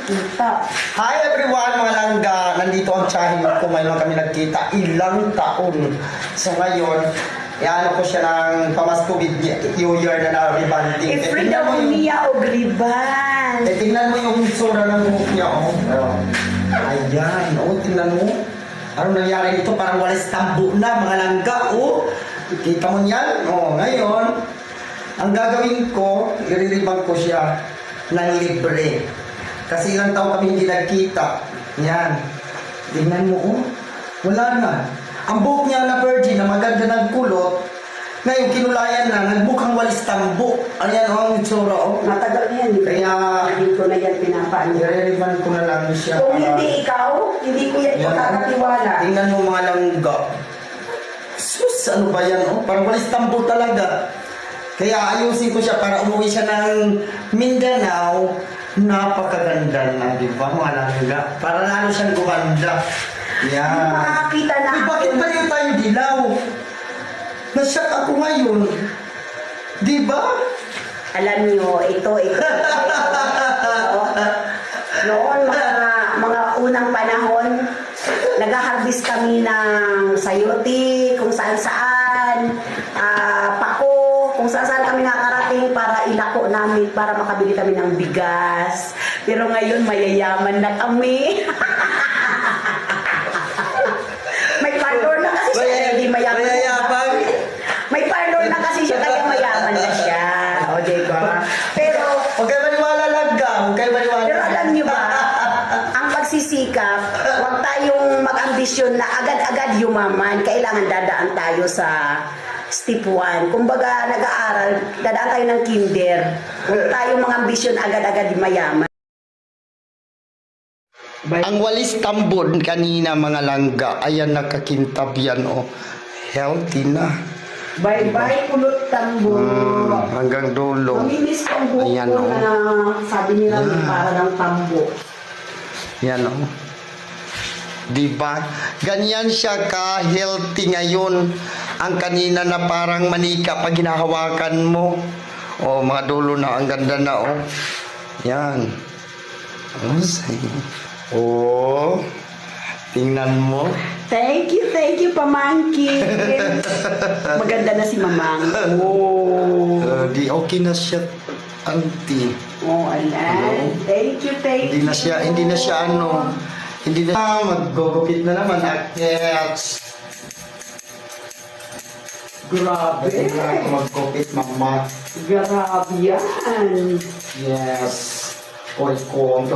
kita. Hi everyone, mga langga. Nandito ang tsahin ko. Ngayon lang kami nagkita. Ilang taon. So ngayon, ano ko siya ng pamasko with New Year na rebanding. Frida mo niya o griban. Tingnan mo yung sura ng buhok niya, oh. Ayan, oh, tingnan mo. Ano nangyari dito? Parang walis tambo na, mga langga, oh. Kita mo yan? Oh, ngayon, ang gagawin ko, iriribang ko siya ng libre. Kasi ilang taon kami hindi nagkita. Yan. Tingnan mo, oh. Wala na. Ang buhok niya na virgin, na maganda ng kulot, ngayon kinulayan na, nagbukhang walis tambo. Ayan, oh, ang itsura, oh. Matagal na yan. Kaya, hindi ko na yan pinapaan. i-relevan ko na lang siya. Kung hindi ikaw, hindi ko yan ikakatiwala. Tingnan mo mga langga. Sus, ano ba yan, oh? Parang walis tambo talaga. Kaya ayusin ko siya para umuwi siya ng Mindanao. Napakaganda na, di ba, mga langga? Para lalo siyang gumanda. Yan. Makakita na. Uy, bakit pa rin tayo dilaw? Nasyak ako ngayon. Di ba? Alam nyo, ito. Noon, mga unang panahon, nag-harvest kami ng sayote, kung saan-saan, pako, kung saan-saan kami nakarating para ilako namin, para makabili kami ng bigas. Pero ngayon, mayayaman na kami. May parlor na kasi siya, hindi mayaman. Mayayabang. May parlor na kasi siya, kaya mayaman na siya. O, diba? Pero, Huwag kayo maniwala langga. Huwag kayo maniwala. pero alam niyo ba, ang pagsisikap, huwag tayong mag-ambisyon na agad-agad yumaman. Kailangan dadaan tayo sa step 1. Kumbaga, nag-aaral, dadaan tayo ng kinder. Huwag tayong mag-ambisyon agad-agad mayaman. Ang walis tambon kanina, mga langga. Ayan, nakakintab yan, oh. Healthy na. Bye-bye, kulot tambo. Hanggang dulo. Maminis ang buhok Ayan, ko oh. na sabi nila Yeah. para ng tambo. Yan, oh. Diba? Ganyan siya ka-healthy ngayon. Ang kanina na parang manika pag hinahawakan mo. Oh, mga dulo na. Ang ganda na, oh. Yan. Oh, sige. Oh. Tingnan mo. Thank you, pamangkin. Maganda na si Mamang. Oh. Di okay na siya, auntie. Oh, alam. Thank you. Hindi na siya ano. Hindi na maggugupit na naman. Yes. Grabe. Hindi na ako maggupit, mama. Grabe yan. Yes. Oy ko, ang